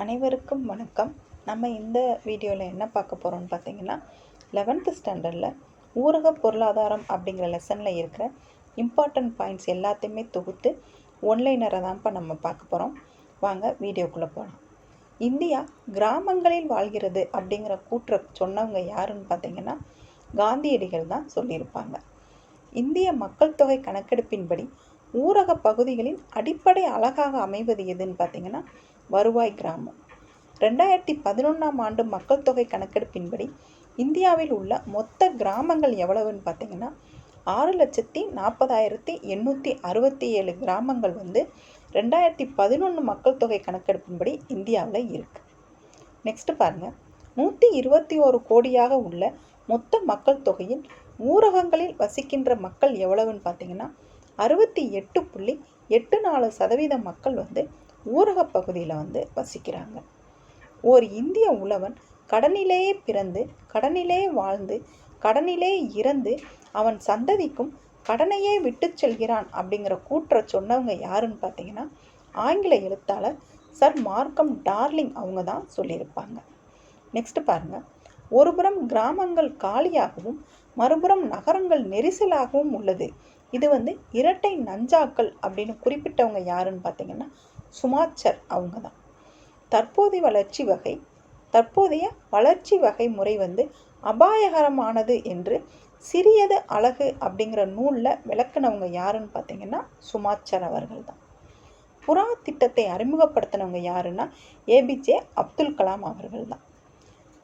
அனைவருக்கும் வணக்கம். நம்ம இந்த வீடியோவில் என்ன பார்க்க போகிறோம்னு பார்த்தீங்கன்னா 11th ஸ்டாண்டர்டில் ஊரக பொருளாதாரம் அப்படிங்கிற லெசனில் இருக்கிற இம்பார்ட்டன்ட் பாயிண்ட்ஸ் எல்லாத்தையுமே தொகுத்து ஒன்லைனரை தான்ப்பா நம்ம பார்க்க போகிறோம். வாங்க வீடியோக்குள்ளே போகலாம். இந்தியா கிராமங்களில் வாழ்கிறது அப்படிங்கிற கூற்றை சொன்னவங்க யாருன்னு பார்த்தீங்கன்னா காந்தியடிகள் தான் சொல்லியிருப்பாங்க. இந்திய மக்கள் தொகை கணக்கெடுப்பின்படி ஊரக பகுதிகளின் அடிப்படை அழகாக அமைவது எதுன்னு பார்த்தீங்கன்னா வருவாய் கிராமம். 2011ஆம் ஆண்டு மக்கள் தொகை கணக்கெடுப்பின்படி இந்தியாவில் உள்ள மொத்த கிராமங்கள் எவ்வளவுன்னு பார்த்தீங்கன்னா 6,40,867 கிராமங்கள் 2011 மக்கள் தொகை கணக்கெடுப்பின்படி இந்தியாவில் இருக்கு. நெக்ஸ்ட் பாருங்க, 121 கோடியாக உள்ள மொத்த மக்கள் தொகையில் ஊரகங்களில் வசிக்கின்ற மக்கள் எவ்வளவுன்னு பார்த்தீங்கன்னா 68.84% மக்கள் ஊரக பகுதியில் வசிக்கிறாங்க. ஓர் இந்திய உழவன் கடனிலேயே பிறந்து கடனிலேயே வாழ்ந்து கடனிலே இறந்து அவன் சந்ததிக்கும் கடனையே விட்டு செல்கிறான் அப்படிங்கிற கூற்றை சொன்னவங்க யாருன்னு பார்த்தீங்கன்னா ஆங்கில எழுத்தாளர் சர் மார்க்கம் டார்லிங் அவங்க தான் சொல்லியிருப்பாங்க. நெக்ஸ்ட் பாருங்க, ஒருபுறம் கிராமங்கள் காலியாகவும் மறுபுறம் நகரங்கள் நெரிசலாகவும் உள்ளது. இது இரட்டை நஞ்சாக்கள் அப்படின்னு குறிப்பிட்டவங்க யாருன்னு பார்த்தீங்கன்னா சுமாச்சர் அவங்க தான். தற்போதைய வளர்ச்சி வகை முறை அபாயகரமானது என்று சிறியது அழகு அப்படிங்கிற நூலில் விளக்குனவங்க யாருன்னு பார்த்தீங்கன்னா சுமாச்சர் அவர்கள் தான். புறா திட்டத்தை அறிமுகப்படுத்தினவங்க யாருன்னா ஏபிஜே அப்துல் கலாம் அவர்கள் தான்.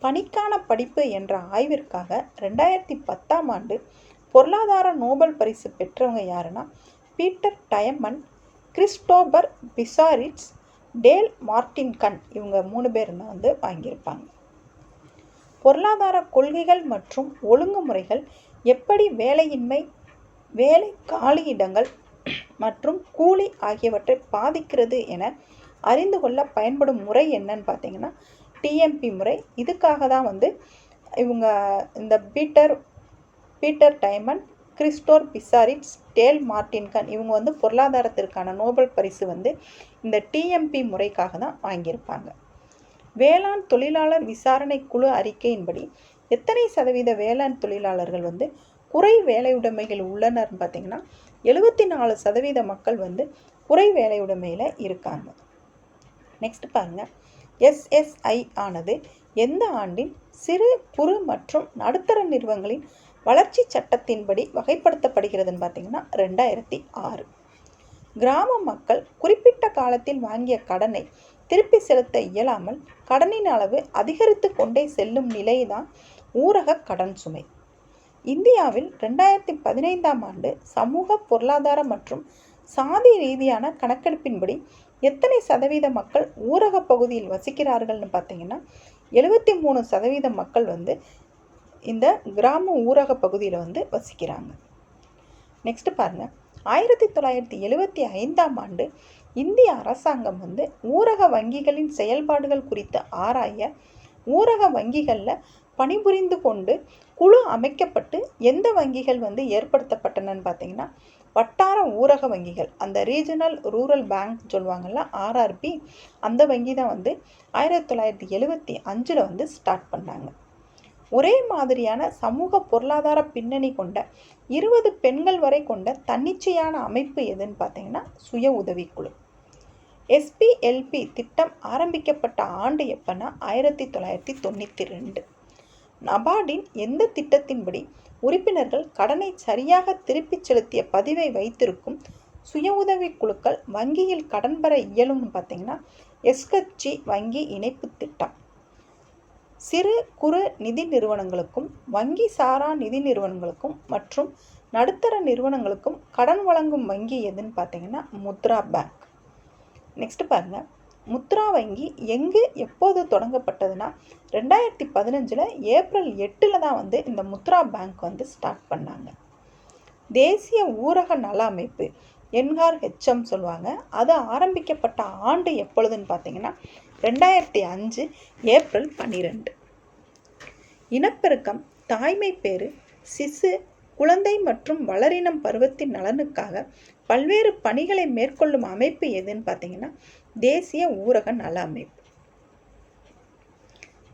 பணிக்கான படிப்பு என்ற ஆய்விற்காக 2010ஆம் ஆண்டு பொருளாதார நோபல் பரிசு பெற்றவங்க யாருன்னா பீட்டர் டயமன், கிறிஸ்டோபர் பிசாரிட்ஸ், டேல் மார்டின்கன், இவங்க 3 பேர் வாங்கியிருப்பாங்க. பொருளாதார கொள்கைகள் மற்றும் ஒழுங்குமுறைகள் எப்படி வேலையின்மை, வேலை காலியிடங்கள் மற்றும் கூலி ஆகியவற்றை பாதிக்கிறது என அறிந்து கொள்ள பயன்படும் முறை என்னன்னு பார்த்தீங்கன்னா டிஎம்பி முறை. இதுக்காக தான் இவங்க இந்த பீட்டர் டைமன், கிறிஸ்டோர் பிசாரிட்ஸ், டேல் மார்டின்கன் இவங்க பொருளாதாரத்திற்கான நோபல் பரிசு இந்த டிஎம்பி முறைக்காக தான் வாங்கியிருப்பாங்க. வேளாண் தொழிலாளர் விசாரணை குழு அறிக்கையின்படி எத்தனை சதவீத வேளாண் தொழிலாளர்கள் குறை வேலையுடைமைகள் உள்ளனர்னு பார்த்தீங்கன்னா 74% மக்கள் குறை வேலையுடைமையில் இருக்காங்க. நெக்ஸ்ட் பாருங்க, எஸ்எஸ்ஐ ஆனது எந்த ஆண்டின் சிறு குறு மற்றும் நடுத்தர நிறுவனங்களின் வளர்ச்சி சட்டத்தின்படி வகைப்படுத்தப்படுகிறதுன்னு பார்த்தீங்கன்னா 2006. கிராம மக்கள் குறிப்பிட்ட காலத்தில் வாங்கிய கடனை திருப்பி செலுத்த இயலாமல் கடனின் அளவு அதிகரித்து கொண்டே செல்லும் நிலைதான் ஊரக கடன் சுமை. இந்தியாவில் 2015ஆம் ஆண்டு சமூக பொருளாதார மற்றும் சாதி ரீதியான கணக்கெடுப்பின்படி எத்தனை சதவீத மக்கள் ஊரக பகுதியில் வசிக்கிறார்கள்னு பார்த்தீங்கன்னா 73% மக்கள் இந்த கிராம ஊரக பகுதியில் வசிக்கிறாங்க. நெக்ஸ்ட் பாருங்க, 1975ஆம் ஆண்டு இந்திய அரசாங்கம் ஊரக வங்கிகளின் செயல்பாடுகள் குறித்து ஆராய ஊரக வங்கிகளில் பணிபுரிந்து கொண்டு குழு அமைக்கப்பட்டு எந்த வங்கிகள் ஏற்படுத்தப்பட்டனன்னு பார்த்தீங்கன்னா வட்டார ஊரக வங்கிகள், அந்த ரீஜனல் ரூரல் பேங்க் சொல்லுவாங்கள்ல ஆர்ஆர்பி, அந்த வங்கி தான் 1975 ஸ்டார்ட் பண்ணாங்க. ஒரே மாதிரியான சமூக பொருளாதார பின்னணி கொண்ட 20 பெண்கள் வரை கொண்ட தன்னிச்சையான அமைப்பு எதுன்னு பார்த்தீங்கன்னா சுய உதவிக்குழு. எஸ்பிஎல்பி திட்டம் ஆரம்பிக்கப்பட்ட ஆண்டு எப்பன்னா 1992. நபார்டின் எந்த திட்டத்தின்படி உறுப்பினர்கள் கடனை சரியாக திருப்பி செலுத்திய பதிவை வைத்திருக்கும் சுய உதவி குழுக்கள் வங்கியில் கடன் பெற இயலும்னு பார்த்தீங்கன்னா எஸ்கட்சி வங்கி இணைப்பு திட்டம். சிறு குறு நிதி நிறுவனங்களுக்கும் வங்கி சாரா நிதி நிறுவனங்களுக்கும் மற்றும் நடுத்தர நிறுவனங்களுக்கும் கடன் வழங்கும் வங்கி எதுன்னு பார்த்தீங்கன்னா முத்ரா பேங்க். நெக்ஸ்ட் பாருங்க, முத்ரா வங்கி எப்போது தொடங்கப்பட்டதுன்னா 2015 ஏப்ரல் 8 தான் இந்த முத்ரா பேங்க் ஸ்டார்ட் பண்ணாங்க. தேசிய ஊரக நல அமைப்பு என்ஆர்ஹெச்எம் சொல்லுவாங்க, அது ஆரம்பிக்கப்பட்ட ஆண்டு எப்பொழுதுன்னு பார்த்தீங்கன்னா 2005 ஏப்ரல் 12. இனப்பெருக்கம், தாய்மை பேறு, சிசு, குழந்தை மற்றும் வளரினம் பருவத்தின் நலனுக்காக பல்வேறு பணிகளை மேற்கொள்ளும் அமைப்பு எதுன்னு பார்த்தீங்கன்னா தேசிய ஊரக நல அமைப்பு.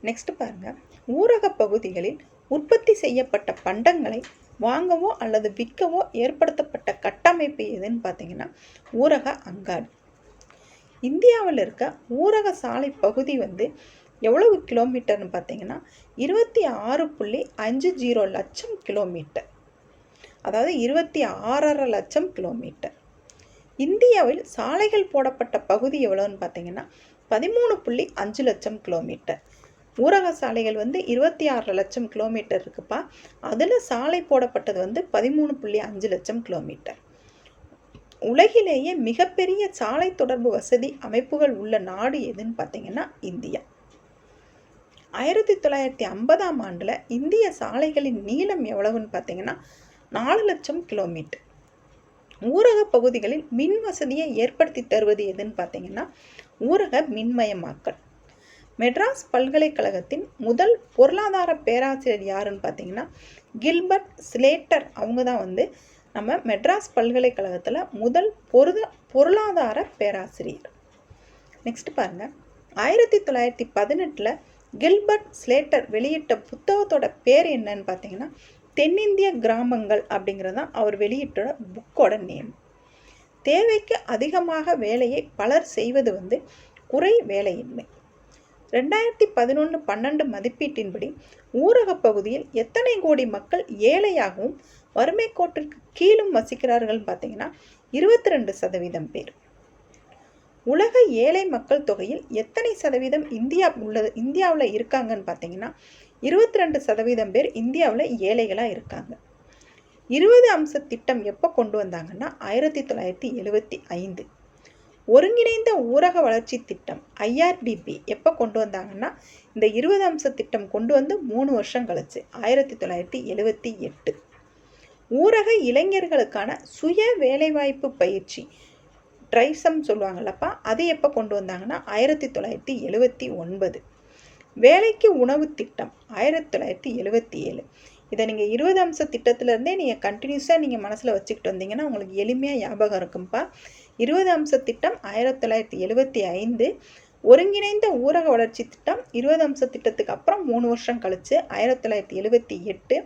நெக்ஸ்ட் பாருங்கள், ஊரக பகுதிகளில் உற்பத்தி செய்யப்பட்ட பண்டங்களை வாங்கவோ அல்லது விற்கவோ ஏற்படுத்தப்பட்ட கட்டமைப்பு எதுன்னு பார்த்தீங்கன்னா ஊரக அங்காடி. இந்தியாவில் இருக்க ஊரக சாலை பகுதி எவ்வளவு கிலோமீட்டர்னு பார்த்தீங்கன்னா 26.50 லட்சம் கிலோமீட்டர், அதாவது 26.5 லட்சம் கிலோமீட்டர். இந்தியாவில் சாலைகள் போடப்பட்ட பகுதி எவ்வளோன்னு பார்த்தீங்கன்னா 13.5 லட்சம் கிலோமீட்டர். ஊரக சாலைகள் 26 லட்சம் கிலோமீட்டர் இருக்குப்பா, அதில் சாலை போடப்பட்டது 13.5 லட்சம் கிலோமீட்டர். உலகிலேயே மிகப்பெரிய சாலை தொடர்பு வசதி அமைப்புகள் உள்ள நாடு எதுன்னு பார்த்தீங்கன்னா இந்தியா. 1950ஆம் ஆண்டில் இந்திய சாலைகளின் நீளம் எவ்வளவுன்னு பார்த்தீங்கன்னா 4 லட்சம் கிலோமீட்டர். ஊரக பகுதிகளில் மின் வசதியை ஏற்படுத்தி தருவது எதுன்னு பார்த்தீங்கன்னா ஊரக மின்மயமாக்கல். மெட்ராஸ் பல்கலைக்கழகத்தின் முதல் பொருளாதார பேராசிரியர் யாருன்னு பார்த்தீங்கன்னா கில்பர்ட் ஸ்லேட்டர். அவங்க தான் நம்ம மெட்ராஸ் பல்கலைக்கழகத்தில் முதல் பொருளாதார பேராசிரியர். நெக்ஸ்ட் பாருங்கள், 1918 கில்பர்ட் ஸ்லேட்டர் வெளியிட்ட புத்தகத்தோட பேர் என்னன்னு பார்த்தீங்கன்னா தென்னிந்திய கிராமங்கள் அப்படிங்கிறதான் அவர் வெளியிட்ட புக்கோட நேம். தேவைக்கு அதிகமாக வேலையை பலர் செய்வது குறை வேலையின்மை. 2011-12 மதிப்பீட்டின்படி ஊரக பகுதியில் எத்தனை கோடி மக்கள் ஏழையாகவும் வறுமை கோட்டிற்கு கீழும் வசிக்கிறார்கள் பார்த்தீங்கன்னா 22% பேர். உலக ஏழை மக்கள் தொகையில் எத்தனை சதவீதம் இந்தியாவில் இருக்காங்கன்னு பார்த்தீங்கன்னா 22% பேர் இந்தியாவில் ஏழைகளாக இருக்காங்க. 20 அம்ச திட்டம் எப்போ கொண்டு வந்தாங்கன்னா 1975. ஒருங்கிணைந்த ஊரக வளர்ச்சி திட்டம் IRDP எப்போ கொண்டு வந்தாங்கன்னா இந்த 20 அம்ச திட்டம் கொண்டு 3 வருஷம் கழிச்சு 1978. ஊரக இளைஞர்களுக்கான சுய வேலைவாய்ப்பு பயிற்சி ட்ரைசம் சொல்லுவாங்கல்லப்பா, அது எப்போ கொண்டு வந்தாங்கன்னா 1979. வேலைக்கு உணவு திட்டம் 1977. இதை நீங்கள் 20 அம்ச திட்டத்திலேருந்தே நீங்கள் கண்டினியூஸாக நீங்கள் மனசில் வச்சுக்கிட்டு வந்தீங்கன்னா உங்களுக்கு எளிமையாக ஞாபகம் இருக்கும்ப்பா. 20 அம்ச திட்டம் 1975. ஒருங்கிணைந்த ஊரக வளர்ச்சி திட்டம் 20 அம்ச திட்டத்துக்கு அப்புறம் 3 வருஷம் கழிச்சு 1978.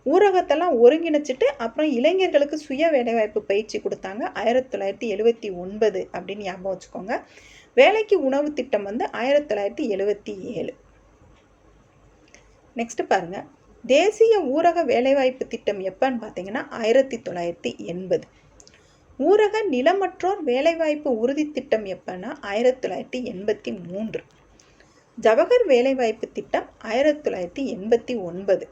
ஊரகத்தெல்லாம் ஒருங்கிணைச்சிட்டு அப்புறம் இளைஞர்களுக்கு சுய வேலைவாய்ப்பு பயிற்சி கொடுத்தாங்க 1979 அப்படின்னு ஞாபகம் வச்சுக்கோங்க. வேலைக்கு உணவு திட்டம் 1977. நெக்ஸ்ட் பாருங்க, தேசிய ஊரக வேலைவாய்ப்பு திட்டம் எப்பன்னு பார்த்தீங்கன்னா 1980. ஊரக நிலமற்றோர் வேலைவாய்ப்பு உறுதி திட்டம் எப்பன்னா 1983. ஜவஹர் வேலைவாய்ப்பு திட்டம் 1989.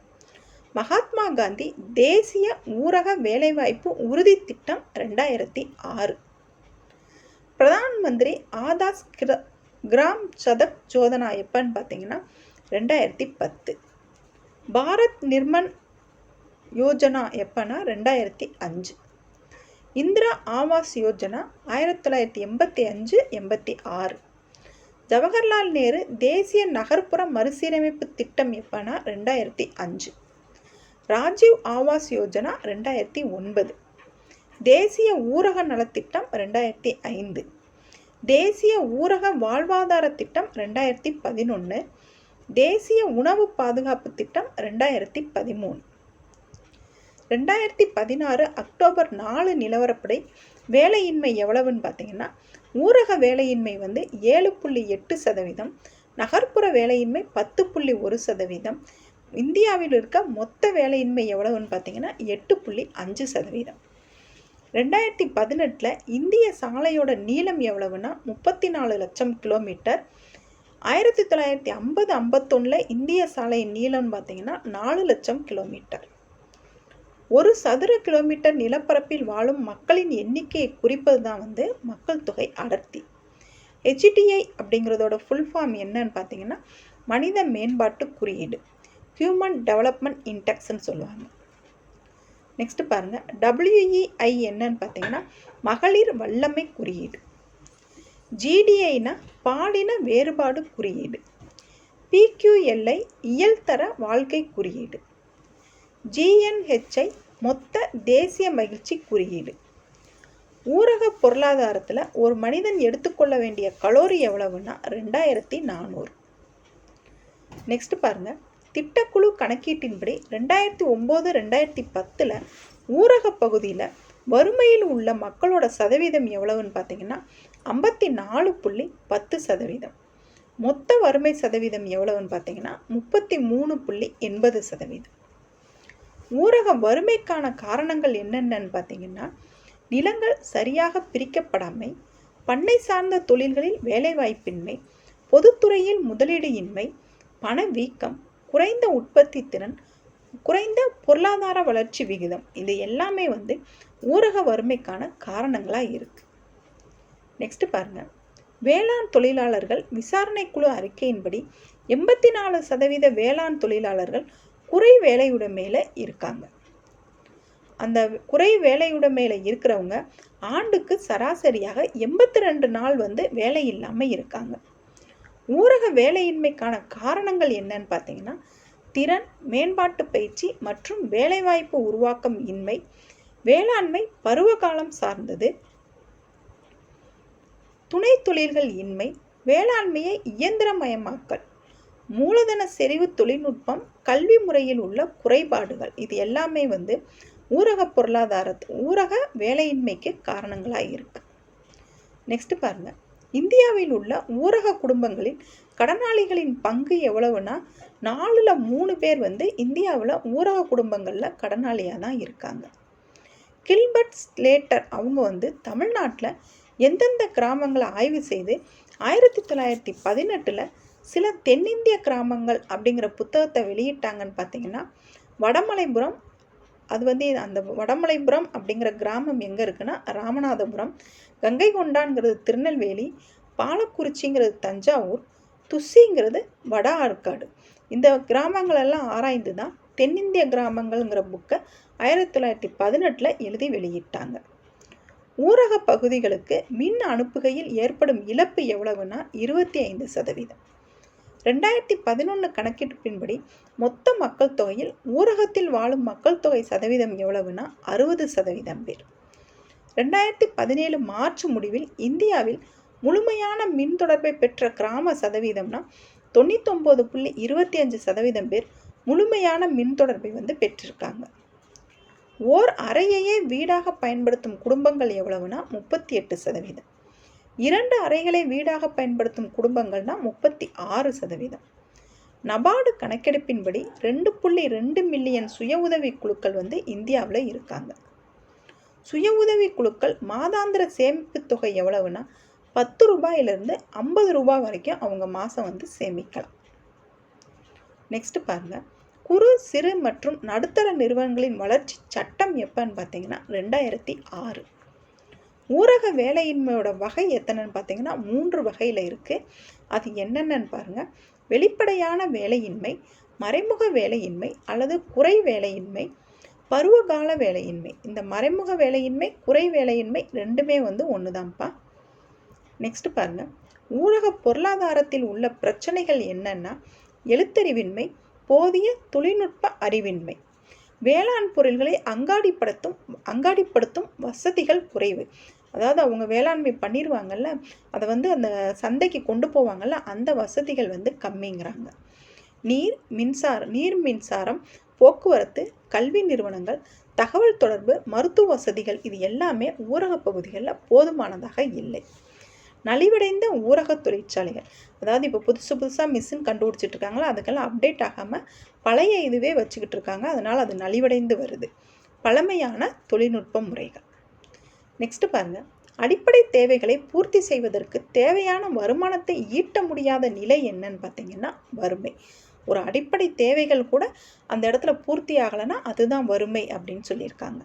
மகாத்மா காந்தி தேசிய ஊரக வேலைவாய்ப்பு உறுதி திட்டம் 2006. பிரதான் மந்திரி ஆதாஸ் கிராம் சதக் யோஜனா எப்பன்னு பார்த்தீங்கன்னா 2010. பாரத் நிர்மன் யோஜனா எப்பன்னா 2005. இந்திரா ஆவாஸ் யோஜனா 1985-86. ஜவஹர்லால் நேரு தேசிய நகர்ப்புற மறுசீரமைப்பு திட்டம் எப்பன்னா 2005. ராஜீவ் ஆவாஸ் யோஜனா 2009. தேசிய ஊரக நலத்திட்டம் 2005. தேசிய ஊரக வாழ்வாதார திட்டம் 2011. தேசிய உணவு பாதுகாப்பு திட்டம் 2013. 2016 அக்டோபர் 4 நிலவரப்படி வேலையின்மை எவ்வளவுன்னு பார்த்தீங்கன்னா ஊரக வேலையின்மை 7.8%, நகர்ப்புற வேலையின்மை 10.1%. இந்தியாவில் இருக்க மொத்த வேலையின்மை எவ்வளவுன்னு பார்த்தீங்கன்னா 8.5%. 2018 இந்திய சாலையோட நீளம் எவ்வளவுன்னா 34 லட்சம் கிலோமீட்டர். 1950-51 இந்திய சாலையின் நீளம்னு பார்த்தீங்கன்னா 4 லட்சம் கிலோமீட்டர். ஒரு சதுர கிலோமீட்டர் நிலப்பரப்பில் வாழும் மக்களின் எண்ணிக்கையை குறிப்பது தான் மக்கள் தொகை அடர்த்தி. HDI அப்படிங்கிறதோட ஃபுல் ஃபார்ம் என்னன்னு பார்த்தீங்கன்னா மனித மேம்பாட்டு குறியீடு, ஹியூமன் டெவலப்மெண்ட் இண்டெக்ஸ்ன்னு சொல்லுவாங்க. நெக்ஸ்ட் பாருங்க, WEI என்னன்னு பார்த்தீங்கன்னா மகளிர் வல்லமை குறியீடு. GDIனா பாலின வேறுபாடு குறியீடு. PQLI இயல்தர வாழ்க்கை குறியீடு. GNHI மொத்த தேசிய மகிழ்ச்சி குறியீடு. ஊரக பொருளாதாரத்தில் ஒரு மனிதன் எடுத்துக்கொள்ள வேண்டிய கலோரி எவ்வளவுன்னா 2400. நெக்ஸ்ட் பாருங்கள், திட்டக்குழு கணக்கீட்டின்படி 2009-2010 ஊரக பகுதியில் வறுமையில் உள்ள மக்களோட சதவீதம் எவ்வளவுன்னு பார்த்தீங்கன்னா 54.10%. மொத்த வறுமை சதவீதம் எவ்வளவுன்னு பார்த்தீங்கன்னா 33.80%. ஊரக வறுமைக்கான காரணங்கள் என்னென்னு பார்த்தீங்கன்னா நிலங்கள் சரியாக பிரிக்கப்படாமை, பண்ணை சார்ந்த தொழில்களில் வேலைவாய்ப்பின்மை, பொதுத்துறையில் முதலீடு இன்மை, பணவீக்கம், குறைந்த உற்பத்தி திறன், குறைந்த பொருளாதார வளர்ச்சி விகிதம், இது எல்லாமே ஊரக வறுமைக்கான காரணங்களாக இருக்குது. நெக்ஸ்ட் பாருங்கள், வேளாண் தொழிலாளர்கள் விசாரணை குழு அறிக்கையின்படி 84% வேளாண் தொழிலாளர்கள் குறை வேலையுடைமையில் இருக்காங்க. அந்த குறை வேலையுடைமையில் இருக்கிறவங்க ஆண்டுக்கு சராசரியாக 82 நாள் வேலை இல்லாமல் இருக்காங்க. ஊரக வேலையின்மைக்கான காரணங்கள் என்னன்னு பார்த்தீங்கன்னா திறன் மேம்பாட்டு பயிற்சி மற்றும் வேலைவாய்ப்பு உருவாக்கம் இன்மை, வேளாண்மை பருவகாலம் சார்ந்தது, துணை தொழில்கள் இன்மை, வேளாண்மையை இயந்திரமயமாக்கல், மூலதன செறிவு தொழில்நுட்பம், கல்வி முறையில் உள்ள குறைபாடுகள், இது எல்லாமே ஊரக ஊரக வேலையின்மைக்கு காரணங்களாக இருக்கு. நெக்ஸ்ட் பாருங்க, இந்தியாவில் உள்ள ஊரக குடும்பங்களின் கடனாளிகளின் பங்கு எவ்வளவுனா 4/3 பேர் இந்தியாவில் ஊரக குடும்பங்களில் கடனாளியாக தான் இருக்காங்க. கில்பர்ட் ஸ்லேட்டர் அவங்க தமிழ்நாட்டில் எந்தெந்த கிராமங்களை ஆய்வு செய்து 1918 சில தென்னிந்திய கிராமங்கள் அப்படிங்கிற புத்தகத்தை வெளியிட்டாங்கன்னு பார்த்தீங்கன்னா வடமலைபுரம். அது அந்த வடமலைபுரம் அப்படிங்கிற கிராமம் எங்கே இருக்குன்னா ராமநாதபுரம், கங்கை கொண்டான்ங்கிறது திருநெல்வேலி, பாலக்குறிச்சிங்கிறது தஞ்சாவூர், துசிங்கிறது வட ஆற்காடு. இந்த கிராமங்களெல்லாம் ஆராய்ந்து தான் தென்னிந்திய கிராமங்கள்ங்கிற புக்கை 1918 எழுதி வெளியிட்டாங்க. ஊரக பகுதிகளுக்கு மின் அனுப்புகையில் ஏற்படும் இழப்பு எவ்வளவுனா 25%. 2011 கணக்கெடுப்பின்படி மொத்த மக்கள் தொகையில் ஊரகத்தில் வாழும் மக்கள் தொகை சதவீதம் எவ்வளவுனா 60% பேர். 2017 மார்ச் முடிவில் இந்தியாவில் முழுமையான மின் தொடர்பை பெற்ற கிராம சதவீதம்னா 99.25% பேர் முழுமையான மின் தொடர்பை பெற்றிருக்காங்க. ஓர் அறையையே வீடாக பயன்படுத்தும் குடும்பங்கள் எவ்வளவுனா 38%. 2 அறைகளை வீடாக பயன்படுத்தும் குடும்பங்கள்னா 36%. நபார்டு கணக்கெடுப்பின்படி 2.2 மில்லியன் சுய உதவி குழுக்கள் இந்தியாவில் இருக்காங்க. சுய உதவி குழுக்கள் மாதாந்திர சேமிப்பு தொகை எவ்வளவுனா 10 ரூபாயிலிருந்து 50 ரூபாய் வரைக்கும் அவங்க மாதம் சேமிக்கலாம். நெக்ஸ்ட் பாருங்க, குறு சிறு மற்றும் நடுத்தர நிறுவனங்களின் வளர்ச்சி சட்டம் எப்பன்னு பார்த்தீங்கன்னா 2006. ஊரக வேலையின்மையோட வகை எத்தனைன்னு பார்த்தீங்கன்னா 3 வகையில் இருக்குது. அது என்னென்னு பாருங்கள், வெளிப்படையான வேலையின்மை, மறைமுக வேலையின்மை அல்லது குறை வேலையின்மை, பருவகால வேலையின்மை. இந்த மறைமுக வேலையின்மை குறை வேலையின்மை ரெண்டுமே ஒன்று தான்ப்பா. நெக்ஸ்ட் பாருங்கள், ஊரக பொருளாதாரத்தில் உள்ள பிரச்சனைகள் என்னென்னா எழுத்தறிவின்மை, போதிய தொழில்நுட்ப அறிவின்மை, வேளாண் பொருள்களை அங்காடிப்படுத்தும் வசதிகள் குறைவு. அதாவது அவங்க வேளாண்மை பண்ணிடுவாங்கல்ல, அதை அந்த சந்தைக்கு கொண்டு போவாங்கல்ல, அந்த வசதிகள் கம்மிங்கிறாங்க. நீர் மின்சாரம், போக்குவரத்து, கல்வி நிறுவனங்கள், தகவல் தொடர்பு, மருத்துவ வசதிகள், இது எல்லாமே ஊரக பகுதிகளில் போதுமானதாக இல்லை. நலிவடைந்த ஊரக தொழிற்சாலைகள், அதாவது இப்போ புதுசாக மிஷின் கண்டுபிடிச்சிட்டு இருக்காங்களா, அதுக்கெல்லாம் அப்டேட் ஆகாமல் பழைய இதுவே வச்சுக்கிட்டு இருக்காங்க. அதனால் அது நலிவடைந்து வருது. பழமையான தொழில்நுட்ப முறைகள். நெக்ஸ்ட் பாருங்கள், அடிப்படை தேவைகளை பூர்த்தி செய்வதற்கு தேவையான வருமானத்தை ஈட்ட முடியாத நிலை என்னன்னு பார்த்தீங்கன்னா வறுமை. ஒரு அடிப்படை தேவைகள் கூட அந்த இடத்துல பூர்த்தி ஆகலைன்னா அதுதான் வறுமை அப்படின்னு சொல்லியிருக்காங்க.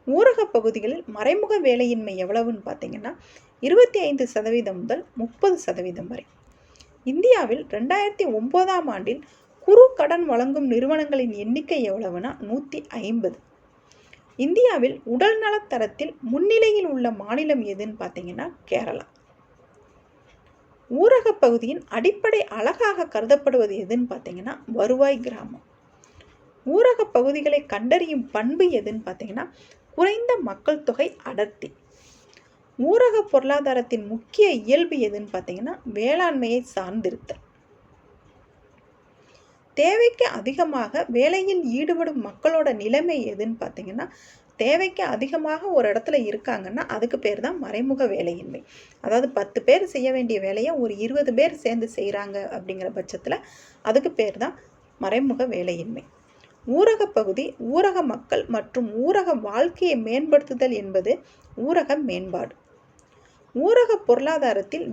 ஊரக பகுதிகளில் மறைமுக வேலையின்மை எவ்வளவுன்னு பார்த்தீங்கன்னா 25% முதல் 30% வரை. இந்தியாவில் 2009ஆம் ஆண்டில் குறு கடன் வழங்கும் நிறுவனங்களின் எண்ணிக்கை எவ்வளவுனா 150. இந்தியாவில் உடல் நலத்தரத்தில் முன்னிலையில் உள்ள மாநிலம் எதுன்னு பார்த்தீங்கன்னா கேரளா. ஊரக பகுதியின் அடிப்படை அழகாக கருதப்படுவது எதுன்னு பார்த்தீங்கன்னா வருவாய் கிராமம். ஊரக பகுதிகளை கண்டறியும் பண்பு எதுன்னு பார்த்தீங்கன்னா குறைந்த மக்கள் தொகை அடர்த்தி. ஊரக பொருளாதாரத்தின் முக்கிய இயல்பு எதுன்னு பார்த்தீங்கன்னா வேளாண்மையை சார்ந்திருத்தல். தேவைக்கு அதிகமாக வேலையில் ஈடுபடும் மக்களோட நிலைமை எதுன்னு பார்த்தீங்கன்னா, தேவைக்கு அதிகமாக ஒரு இடத்துல இருக்காங்கன்னா அதுக்கு பேர் தான் மறைமுக வேலையின்மை. அதாவது 10 பேர் செய்ய வேண்டிய வேலையை ஒரு 20 பேர் சேர்ந்து செய்கிறாங்க அப்படிங்கிற பட்சத்தில் அதுக்கு பேர் தான் மறைமுக வேலையின்மை. ஊரக பகுதி, ஊரக மக்கள் மற்றும் ஊரக வாழ்க்கையை மேம்படுத்துதல் என்பது ஊரக மேம்பாடு. ஊரக பொருளாதாரத்தில்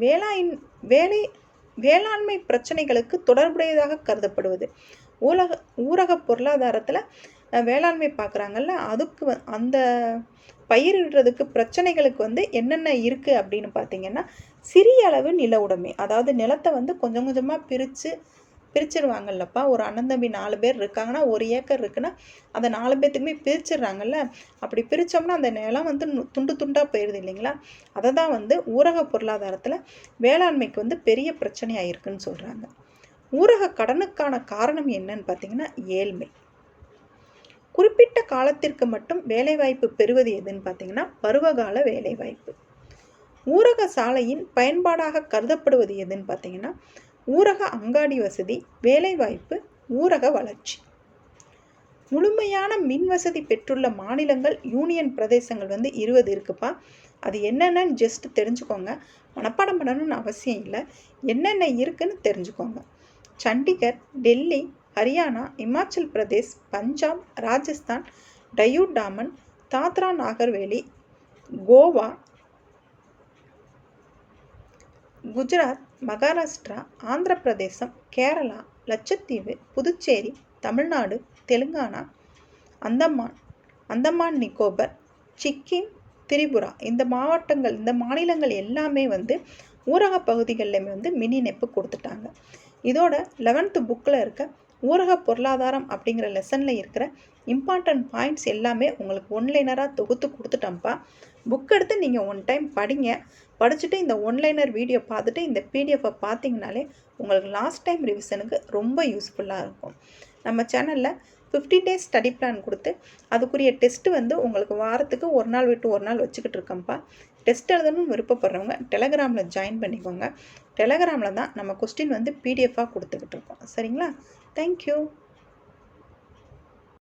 வேளாண்மை பிரச்சனைகளுக்கு தொடர்புடையதாக கருதப்படுவது. ஊரக பொருளாதாரத்தில் வேளாண்மை பார்க்குறாங்கல்ல, அதுக்கு அந்த பயிரிடுறதுக்கு பிரச்சனைகளுக்கு என்னென்ன இருக்குது அப்படின்னு பார்த்தீங்கன்னா, சிறிய அளவு நில உடைமை. அதாவது நிலத்தை கொஞ்சம் கொஞ்சமாக பிரிச்சிருவாங்கல்லப்பா. ஒரு அண்ணன் தம்பி 4 பேர் இருக்காங்கன்னா 1 ஏக்கர் இருக்குன்னா அதை 4 பேர்த்துக்குமே பிரிச்சிடுறாங்கல்ல. அப்படி பிரித்தோம்னா அந்த நிலம் துண்டு துண்டாக போயிடுது இல்லைங்களா. அதை தான் ஊரக பொருளாதாரத்தில் வேளாண்மைக்கு பெரிய பிரச்சனையாக இருக்குன்னு சொல்கிறாங்க. ஊரக கடனுக்கான காரணம் என்னன்னு பார்த்தீங்கன்னா ஏழ்மை. குறிப்பிட்ட காலத்திற்கு மட்டும் வேலைவாய்ப்பு பெறுவது எதுன்னு பார்த்தீங்கன்னா பருவகால வேலைவாய்ப்பு. ஊரக சாலையின் பயன்பாடாக கருதப்படுவது எதுன்னு பார்த்தீங்கன்னா ஊரக அங்காடி வசதி, வேலைவாய்ப்பு, ஊரக வளர்ச்சி. முழுமையான மின் வசதி பெற்றுள்ள மாநிலங்கள், யூனியன் பிரதேசங்கள் 20 இருக்குப்பா. அது என்னென்னு ஜஸ்ட் தெரிஞ்சுக்கோங்க. மனப்பாடம் பண்ணணும்னு அவசியம் இல்லை. என்னென்ன இருக்குன்னு தெரிஞ்சுக்கோங்க. சண்டிகர், டெல்லி, ஹரியானா, இமாச்சல் பிரதேஷ், பஞ்சாப், ராஜஸ்தான், டயூ டாமன், தாத்ரா நாகர்வேலி, கோவா, குஜராத், மகாராஷ்டிரா, ஆந்திர பிரதேசம், கேரளா, லட்சத்தீவு, புதுச்சேரி, தமிழ்நாடு, தெலுங்கானா, அந்தமான் நிக்கோபர், சிக்கிம், திரிபுரா, இந்த மாநிலங்கள் எல்லாமே ஊரக பகுதிகளில் மின் இணைப்பு கொடுத்துட்டாங்க. இதோட 11th புக்கில் இருக்க ஊரக பொருளாதாரம் அப்படிங்கிற லெசனில் இருக்கிற இம்பார்ட்டன்ட் பாயிண்ட்ஸ் எல்லாமே உங்களுக்கு ஒன்லைனராக தொகுத்து கொடுத்துட்டோம்ப்பா. புக் எடுத்து நீங்கள் 1 டைம் படிங்க. படிச்சுட்டு இந்த ஒன்லைனர் வீடியோ பார்த்துட்டு இந்த பிடிஎஃப்பை பார்த்தீங்கனாலே உங்களுக்கு லாஸ்ட் டைம் ரிவிஷனுக்கு ரொம்ப யூஸ்ஃபுல்லாக இருக்கும். நம்ம சேனலில் 50 டேஸ் ஸ்டடி பிளான் கொடுத்து அதுக்குரிய டெஸ்ட்டு உங்களுக்கு வாரத்துக்கு 1 நாள் விட்டு 1 நாள் வச்சுக்கிட்டு இருக்கோம்ப்பா. டெஸ்ட் எழுதணும்னு விருப்பப்படுறவங்க டெலகிராமில் ஜாயின் பண்ணிக்கோங்க. டெலகிராமில் தான் நம்ம கொஸ்டின் பிடிஎஃபாக கொடுத்துக்கிட்டு இருக்கோம். சரிங்களா? தேங்க்யூ.